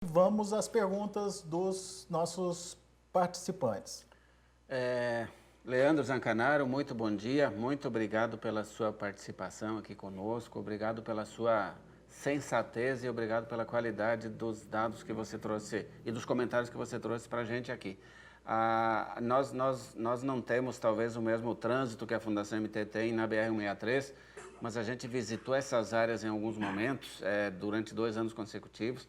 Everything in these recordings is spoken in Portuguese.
Vamos às perguntas dos nossos participantes. Leandro Zancanaro, muito bom dia, muito obrigado pela sua participação aqui conosco, obrigado pela sua sensatez e obrigado pela qualidade dos dados que você trouxe e dos comentários que você trouxe para a gente aqui. Nós não temos talvez o mesmo trânsito que a Fundação MT tem na BR-163, mas a gente visitou essas áreas em alguns momentos, durante 2 anos consecutivos,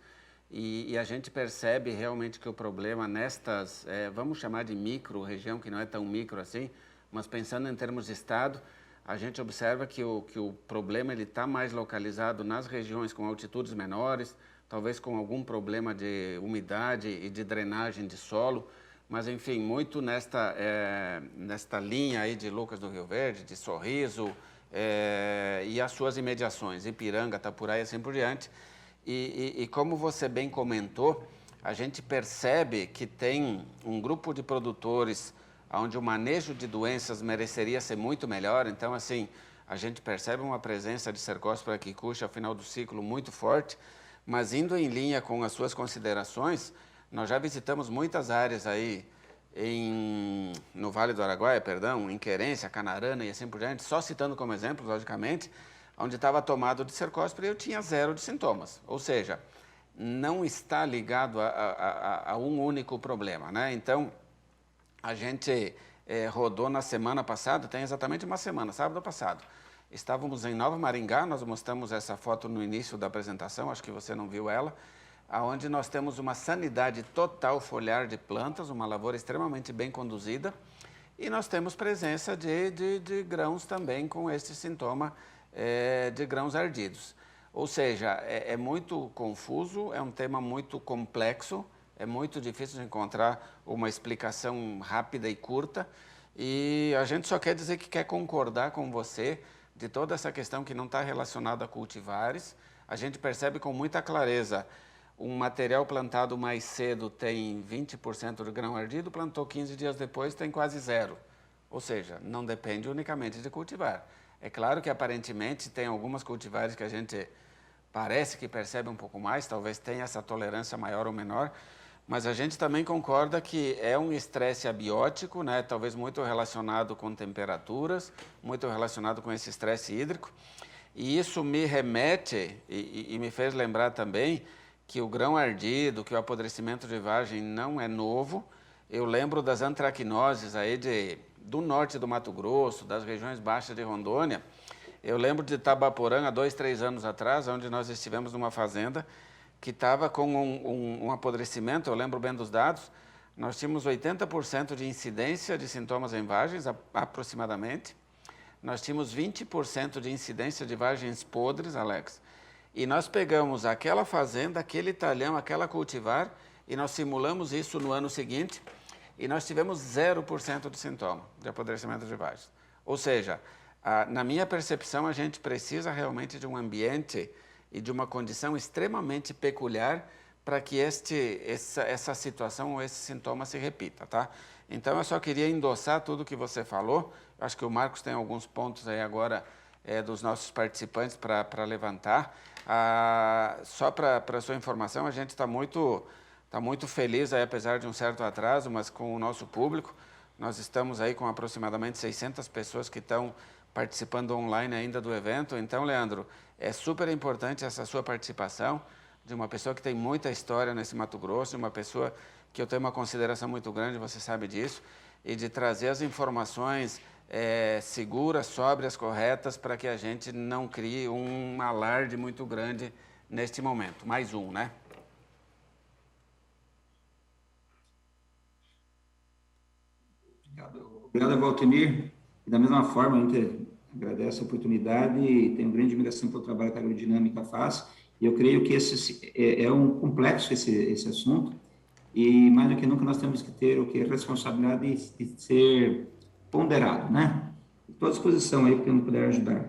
e a gente percebe realmente que o problema nestas, vamos chamar de micro-região, que não é tão micro assim, mas pensando em termos de estado, a gente observa que o problema está mais localizado nas regiões com altitudes menores, talvez com algum problema de umidade e de drenagem de solo, mas enfim, muito nesta linha aí de Lucas do Rio Verde, de Sorriso, e as suas imediações, Ipiranga, Itapuraí e assim por diante. E como você bem comentou, a gente percebe que tem um grupo de produtores onde o manejo de doenças mereceria ser muito melhor. Então, assim, a gente percebe uma presença de Cercospora quicuxa ao final do ciclo muito forte, mas indo em linha com as suas considerações, nós já visitamos muitas áreas aí no Vale do Araguaia, perdão, em Querência, Canarana e assim por diante, só citando como exemplo, logicamente, onde estava tomado de cercospora e eu tinha 0 de sintomas. Ou seja, não está ligado a um único problema, né? Então, a gente rodou na semana passada, tem exatamente uma semana, sábado passado. Estávamos em Nova Maringá, nós mostramos essa foto no início da apresentação, acho que você não viu ela, onde nós temos uma sanidade total foliar de plantas, uma lavoura extremamente bem conduzida, e nós temos presença de grãos também com este sintoma de grãos ardidos. Ou seja, é muito confuso, é um tema muito complexo, é muito difícil de encontrar uma explicação rápida e curta, e a gente só quer dizer que quer concordar com você de toda essa questão que não está relacionada a cultivares. A gente percebe com muita clareza, um material plantado mais cedo tem 20% de grão ardido, plantou 15 dias depois tem quase 0. Ou seja, não depende unicamente de cultivar. É claro que aparentemente tem algumas cultivares que a gente parece que percebe um pouco mais, talvez tenha essa tolerância maior ou menor, mas a gente também concorda que é um estresse abiótico, né? Talvez muito relacionado com temperaturas, muito relacionado com esse estresse hídrico, e isso me remete e me fez lembrar também que o grão ardido, que o apodrecimento de vagem não é novo. Eu lembro das antracnoses aí do norte do Mato Grosso, das regiões baixas de Rondônia. Eu lembro de Itabaporã, há 2, 3 anos atrás, onde nós estivemos numa fazenda que estava com um apodrecimento, eu lembro bem dos dados, nós tínhamos 80% de incidência de sintomas em vagens, aproximadamente. Nós tínhamos 20% de incidência de vagens podres, Alex. E nós pegamos aquela fazenda, aquele talhão, aquela cultivar, e nós simulamos isso no ano seguinte, e nós tivemos 0% de sintoma de apodrecimento de vagens. Ou seja, na minha percepção, a gente precisa realmente de um ambiente e de uma condição extremamente peculiar para que essa situação ou esse sintoma se repita, tá? Então, eu só queria endossar tudo que você falou. Acho que o Marcos tem alguns pontos aí agora dos nossos participantes para levantar. Só para sua informação, a gente está muito feliz, aí, apesar de um certo atraso, mas com o nosso público. Nós estamos aí com aproximadamente 600 pessoas que estão participando online ainda do evento. Então, Leandro, é super importante essa sua participação, de uma pessoa que tem muita história nesse Mato Grosso, de uma pessoa que eu tenho uma consideração muito grande, você sabe disso, e de trazer as informações seguras, sóbrias, corretas, para que a gente não crie um alarde muito grande neste momento. Mais um, né? Obrigado, Valtemir. E da mesma forma, a gente agradece a oportunidade e tem uma grande admiração pelo trabalho que a Agrodinâmica faz. E eu creio que esse é um complexo esse assunto, e mais do que nunca nós temos que ter a responsabilidade de ser ponderado, né? Estou à disposição aí para quem puder ajudar.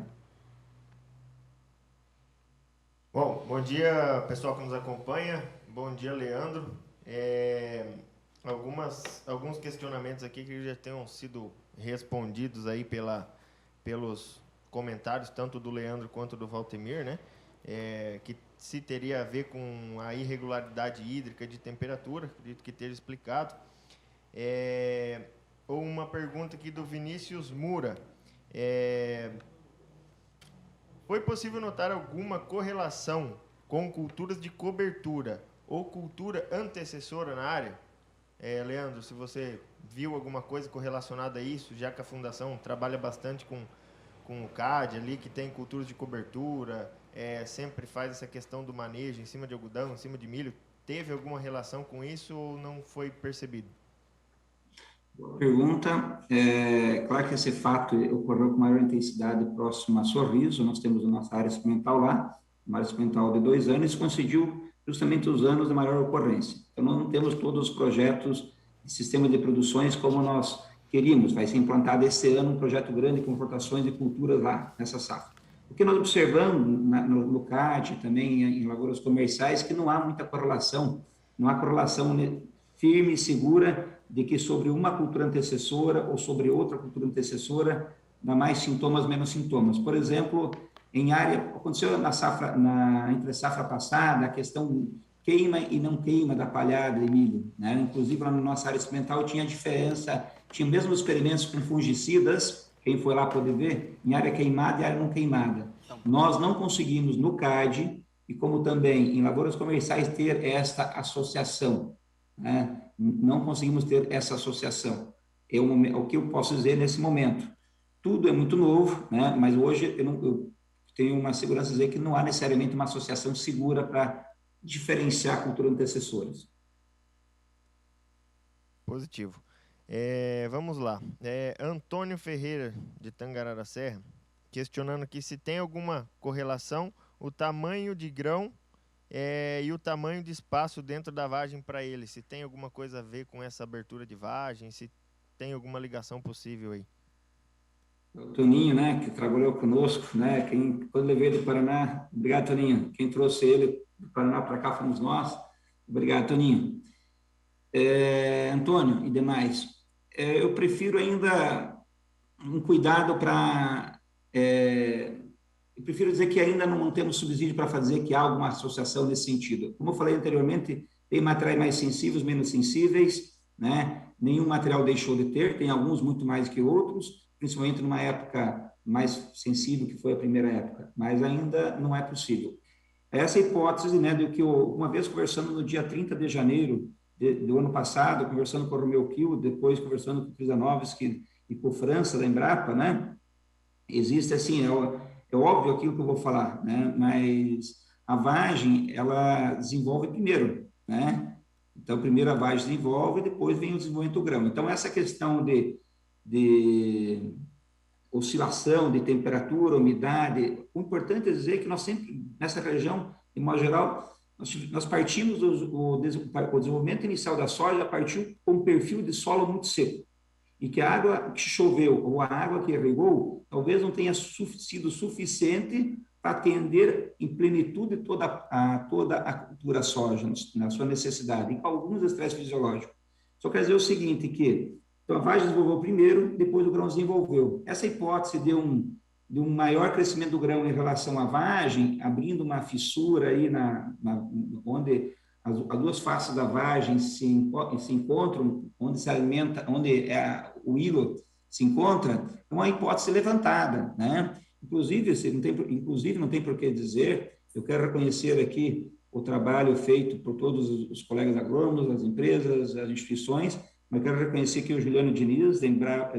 Bom dia, pessoal que nos acompanha. Bom dia, Leandro. Alguns questionamentos aqui que já tenham sido respondidos aí pelos comentários, tanto do Leandro quanto do Valtemir, né? Que se teria a ver com a irregularidade hídrica de temperatura, acredito que esteja explicado. Ou uma pergunta aqui do Vinícius Mura. Foi possível notar alguma correlação com culturas de cobertura ou cultura antecessora na área? Leandro, se você viu alguma coisa correlacionada a isso, já que a Fundação trabalha bastante com o CAD ali, que tem culturas de cobertura, sempre faz essa questão do manejo em cima de algodão, em cima de milho. Teve alguma relação com isso ou não foi percebido? Boa pergunta. Claro que esse fato ocorreu com maior intensidade próximo a Sorriso. Nós temos a nossa área experimental lá, uma área experimental de 2 anos, e coincidiu justamente os anos de maior ocorrência. Então, não temos todos os projetos de sistema de produções como nós queríamos. Vai ser implantado esse ano um projeto grande com importações de culturas lá, nessa safra. O que nós observamos no CAD, também em lavouras comerciais, que não há muita correlação, não há correlação firme e segura de que sobre uma cultura antecessora ou sobre outra cultura antecessora dá mais sintomas, menos sintomas. Por exemplo, em área, aconteceu entre a safra passada, a questão queima e não queima da palhada de milho, né? Inclusive, lá na nossa área experimental tinha diferença, tinha mesmo experimentos com fungicidas, quem foi lá poder ver, em área queimada e área não queimada. Nós não conseguimos no CAD, e como também em lavouras comerciais, ter esta associação, né? Não conseguimos ter essa associação. O que eu posso dizer nesse momento? Tudo é muito novo, né? Mas hoje eu tenho uma segurança de dizer que não há necessariamente uma associação segura para diferenciar culturas antecessoras. Positivo. Vamos lá. Antônio Ferreira, de Tangará da Serra, questionando aqui se tem alguma correlação o tamanho de grão e o tamanho de espaço dentro da vagem para ele. Se tem alguma coisa a ver com essa abertura de vagem, se tem alguma ligação possível aí. O Toninho, né, que trabalhou conosco, né, quando levei do Paraná, obrigado, Toninho, quem trouxe ele do Paraná para cá fomos nós, obrigado, Toninho. Antônio e demais, eu prefiro ainda um cuidado eu prefiro dizer que ainda não temos subsídio para fazer que há alguma associação nesse sentido. Como eu falei anteriormente, tem materiais mais sensíveis, menos sensíveis, né? Nenhum material deixou de ter, tem alguns muito mais que outros, principalmente numa época mais sensível, que foi a primeira época, mas ainda não é possível. Essa hipótese, né, do que uma vez conversando no dia 30 de janeiro do ano passado, conversando com o Romeu Kiel, depois conversando com o Krizanovski e com o França, da Embrapa, né? Existe assim, é óbvio aquilo que eu vou falar, né? Mas a vagem, ela desenvolve primeiro, né? Então, primeiro a vagem desenvolve e depois vem o desenvolvimento do grão. Então, essa questão de oscilação de temperatura, umidade, o importante é dizer que nós sempre, nessa região, de modo geral, nós partimos, o desenvolvimento inicial da soja partiu com um perfil de solo muito seco. E que a água que choveu ou a água que irrigou talvez não tenha sido suficiente para atender em plenitude toda a cultura soja, na sua necessidade, e com alguns estresses fisiológicos. Só quer dizer o seguinte, que então, a vagem desenvolveu primeiro, depois o grão desenvolveu. Essa hipótese de um maior crescimento do grão em relação à vagem, abrindo uma fissura aí onde as duas faces da vagem se encontram, onde se alimenta, onde o hilo se encontra, é uma hipótese levantada, né? Inclusive, não tem por que dizer, eu quero reconhecer aqui o trabalho feito por todos os colegas agrônomos, as empresas, as instituições, mas quero reconhecer que o Juliano Diniz,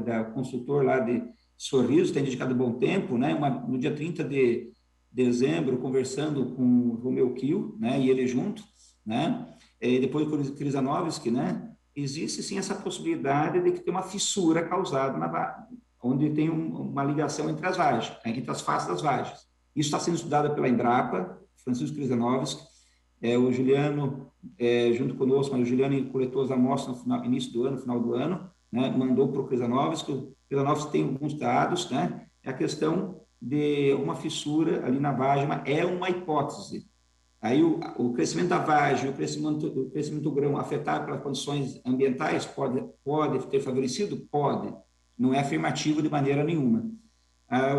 da consultor lá de Sorriso, tem dedicado bom tempo, né? No dia 30 de dezembro, conversando com o Romeu Kiel, né? E ele junto, né? E depois com o Krizanovski, né? Existe sim essa possibilidade de que tem uma fissura causada onde tem uma ligação entre as vagens, entre as faces das vagens. Isso está sendo estudado pela Embrapa, Francisco Krizanovski, o Juliano, junto conosco, mas o Juliano coletou as amostras no início do ano, final do ano, né? Mandou para o Krizanovski, o Krizanovski tem alguns dados, né? É a questão de uma fissura ali na vagem, é uma hipótese. Aí o crescimento da vagem, o crescimento do grão afetado pelas condições ambientais pode ter favorecido? Pode. Não é afirmativo de maneira nenhuma.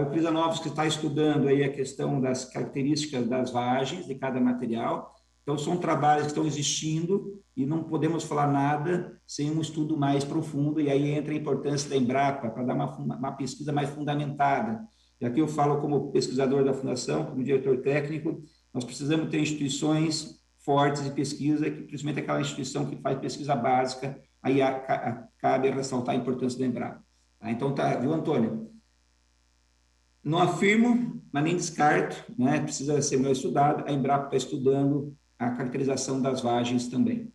O Krizanovski está estudando aí a questão das características das vagens de cada material. Então, são trabalhos que estão existindo e não podemos falar nada sem um estudo mais profundo, e aí entra a importância da Embrapa para dar uma pesquisa mais fundamentada. E aqui eu falo como pesquisador da Fundação, como diretor técnico, nós precisamos ter instituições fortes de pesquisa, principalmente aquela instituição que faz pesquisa básica, aí cabe ressaltar a importância da Embrapa. Tá? Então, tá, viu, Antônio? Não afirmo, mas nem descarto, né? Precisa ser melhor estudado. A Embrapa está estudando a caracterização das vagens também.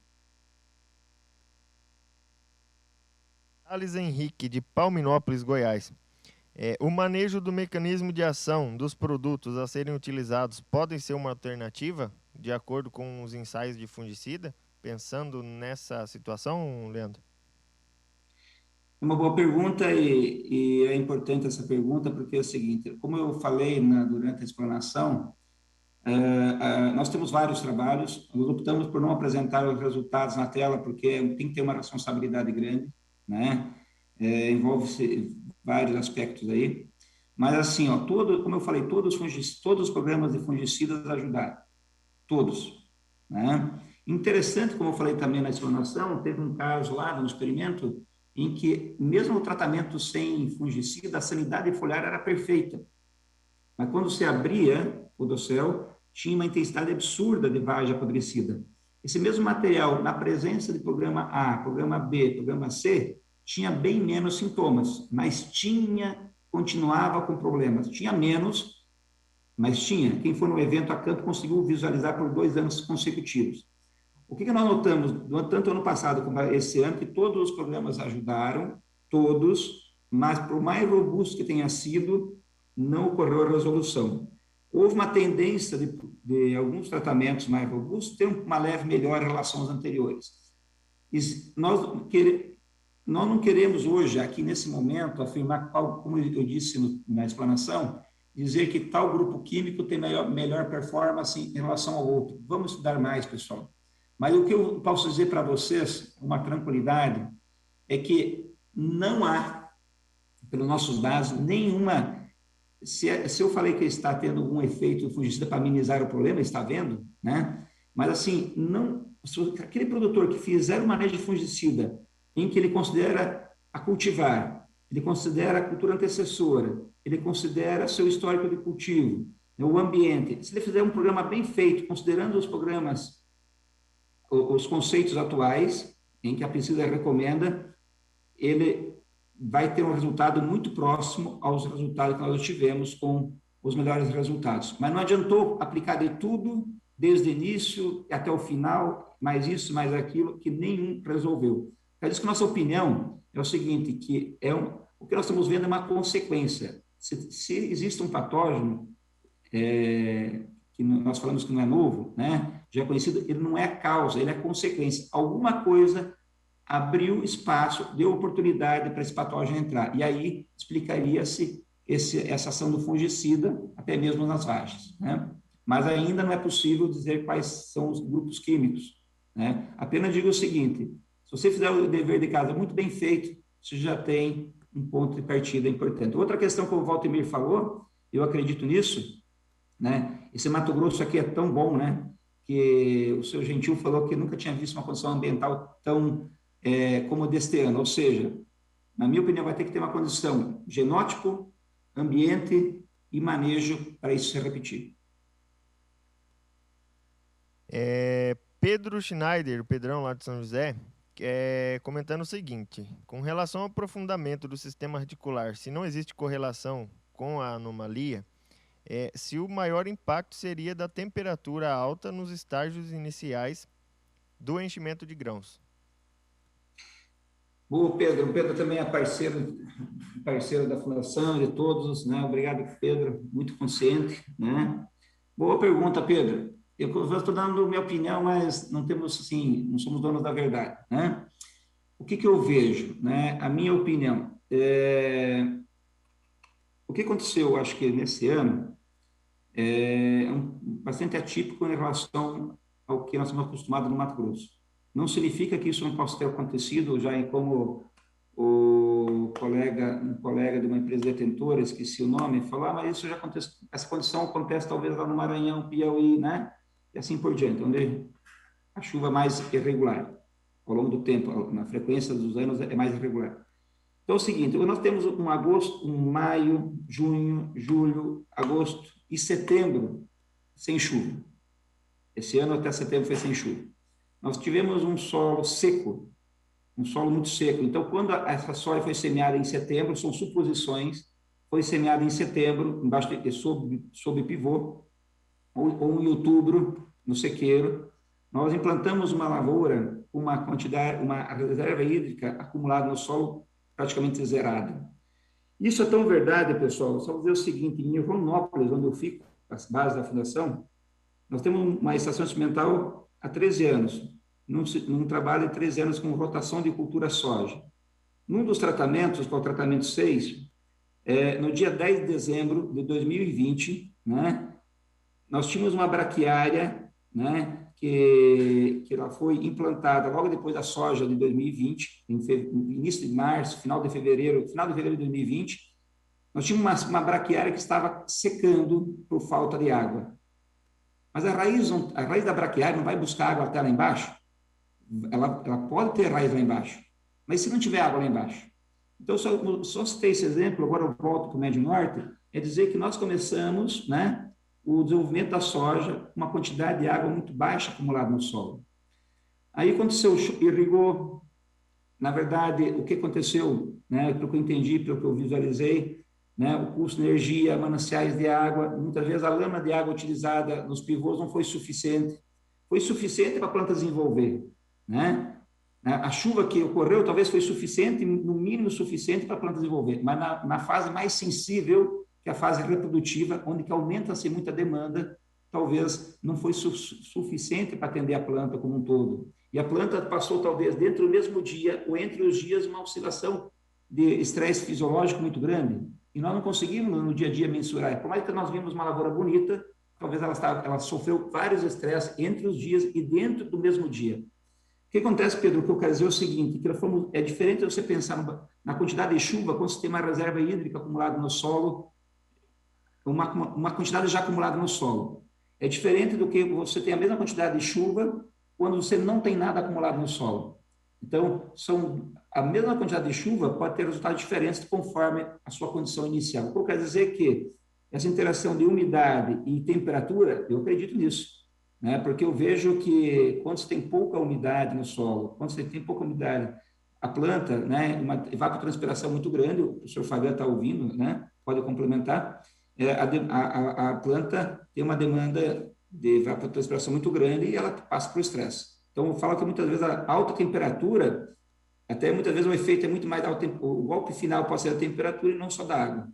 Thales Henrique, de Palminópolis, Goiás. O manejo do mecanismo de ação dos produtos a serem utilizados podem ser uma alternativa, de acordo com os ensaios de fungicida? Pensando nessa situação, Leandro? É uma boa pergunta e é importante essa pergunta porque é o seguinte, como eu falei durante a explanação, nós temos vários trabalhos, nós optamos por não apresentar os resultados na tela porque tem que ter uma responsabilidade grande, né? Envolve vários aspectos aí, mas assim, ó, como eu falei, todos os programas de fungicidas ajudaram, todos, né? Interessante, como eu falei também na explanação, teve um caso lá no experimento em que, mesmo o tratamento sem fungicida, a sanidade foliar era perfeita. Mas quando você abria o dossel, tinha uma intensidade absurda de vagem apodrecida. Esse mesmo material, na presença de programa A, programa B, programa C, tinha bem menos sintomas, mas continuava com problemas. Tinha menos, mas tinha. Quem foi no evento a campo conseguiu visualizar por 2 anos consecutivos. O que nós notamos, tanto ano passado como esse ano, que todos os programas ajudaram, todos, mas por mais robusto que tenha sido, não ocorreu a resolução. Houve uma tendência de alguns tratamentos mais robustos ter uma leve melhora em relação aos anteriores. Nós não queremos hoje, aqui nesse momento, afirmar, como eu disse na explanação, dizer que tal grupo químico tem melhor performance em relação ao outro. Vamos estudar mais, pessoal. Mas o que eu posso dizer para vocês, uma tranquilidade, é que não há, pelos nossos dados, nenhuma... Se eu falei que está tendo algum efeito fungicida para minimizar o problema, está vendo, né? Mas, assim, aquele produtor que fizer o manejo de fungicida em que ele considera a cultivar, ele considera a cultura antecessora, ele considera seu histórico de cultivo, o ambiente, se ele fizer um programa bem feito, considerando os conceitos atuais, em que a pesquisa recomenda, ele vai ter um resultado muito próximo aos resultados que nós tivemos com os melhores resultados. Mas não adiantou aplicar de tudo, desde o início até o final, mais isso, mais aquilo, que nenhum resolveu. É isso que nossa opinião é o seguinte, que o que nós estamos vendo é uma consequência. Se existe um patógeno, que nós falamos que não é novo, né? Já é conhecido, ele não é a causa, ele é a consequência. Alguma coisa abriu espaço, deu oportunidade para esse patógeno entrar. E aí explicaria-se essa ação do fungicida, até mesmo nas vagens, né? Mas ainda não é possível dizer quais são os grupos químicos, né? Apenas digo o seguinte, se você fizer o dever de casa muito bem feito, você já tem um ponto de partida importante. Outra questão que o Valtemir falou, eu acredito nisso, né? Esse Mato Grosso aqui é tão bom, né? Que o seu Gentil falou que nunca tinha visto uma condição ambiental tão como deste ano. Ou seja, na minha opinião, vai ter que ter uma condição genótipo, ambiente e manejo para isso se repetir. Pedro Schneider, o Pedrão lá de São José, comentando o seguinte: com relação ao aprofundamento do sistema reticular, se não existe correlação com a anomalia, se o maior impacto seria da temperatura alta nos estágios iniciais do enchimento de grãos. Boa, Pedro. O Pedro também é parceiro da Fundação, de todos, né? Obrigado, Pedro, muito consciente, né? Boa pergunta, Pedro. Eu estou dando minha opinião, mas não temos, assim, não somos donos da verdade, né? O que eu vejo, né? A minha opinião. O que aconteceu, acho que nesse ano, bastante atípico em relação ao que nós estamos acostumados no Mato Grosso. Não significa que isso não possa ter acontecido, já em como o um colega de uma empresa detentora, esqueci o nome, falou, mas isso já acontece, essa condição acontece talvez lá no Maranhão, Piauí, né? E assim por diante, onde a chuva mais irregular, ao longo do tempo, na frequência dos anos é mais irregular. Então é o seguinte, nós temos um agosto, um maio, junho, julho, agosto e setembro sem chuva. Esse ano até setembro foi sem chuva. Nós tivemos um solo seco, um solo muito seco. Então, quando essa soja foi semeada em setembro, são suposições, foi semeada em setembro, sob pivô, ou em outubro, no sequeiro, nós implantamos uma lavoura com uma reserva hídrica acumulada no solo praticamente zerada. Isso é tão verdade, pessoal, só vou dizer o seguinte, em Rondonópolis, onde eu fico, as bases da fundação, nós temos uma estação experimental há 13 anos, num trabalho de 13 anos com rotação de cultura soja. Num dos tratamentos, que é o tratamento 6, no dia 10 de dezembro de 2020, né, nós tínhamos uma braquiária, né, que ela foi implantada logo depois da soja de 2020, início de março, final de fevereiro de 2020, nós tínhamos uma braquiária que estava secando por falta de água. Mas a raiz da braquiária não vai buscar água até lá embaixo? Ela pode ter raiz lá embaixo, mas se não tiver água lá embaixo? Então, só citei esse exemplo, agora eu volto para o Médio Norte, é dizer que nós começamos, né, o desenvolvimento da soja com uma quantidade de água muito baixa acumulada no solo. Aí aconteceu, irrigou, na verdade, o que aconteceu, né, pelo que eu entendi, pelo que eu visualizei, né, o custo de energia, mananciais de água, muitas vezes a lama de água utilizada nos pivôs não foi suficiente para a planta desenvolver, né? A chuva que ocorreu talvez foi suficiente, no mínimo suficiente para a planta desenvolver, mas na fase mais sensível, que é a fase reprodutiva, onde que aumenta-se muita demanda, talvez não foi suficiente para atender a planta como um todo. E a planta passou talvez dentro do mesmo dia ou entre os dias uma oscilação de estresse fisiológico muito grande. E nós não conseguimos no dia a dia mensurar. Por mais que nós vimos uma lavoura bonita, talvez ela sofreu vários estresses entre os dias e dentro do mesmo dia. O que acontece, Pedro? O que eu quero dizer é o seguinte, que é diferente você pensar na quantidade de chuva quando você tem uma reserva hídrica acumulada no solo, uma quantidade já acumulada no solo. É diferente do que você tem a mesma quantidade de chuva quando você não tem nada acumulado no solo. Então, a mesma quantidade de chuva pode ter resultados diferentes conforme a sua condição inicial. O que eu quero dizer é que essa interação de umidade e temperatura, eu acredito nisso, né? Porque eu vejo que quando você tem pouca umidade no solo, quando você tem pouca umidade, a planta, né, uma evapotranspiração muito grande, o professor Fagan está ouvindo, né, pode complementar, a planta tem uma demanda de evapotranspiração muito grande e ela passa por estresse. Então, eu falo que muitas vezes a alta temperatura, até muitas vezes o efeito é muito mais alto, o golpe final pode ser a temperatura e não só da água.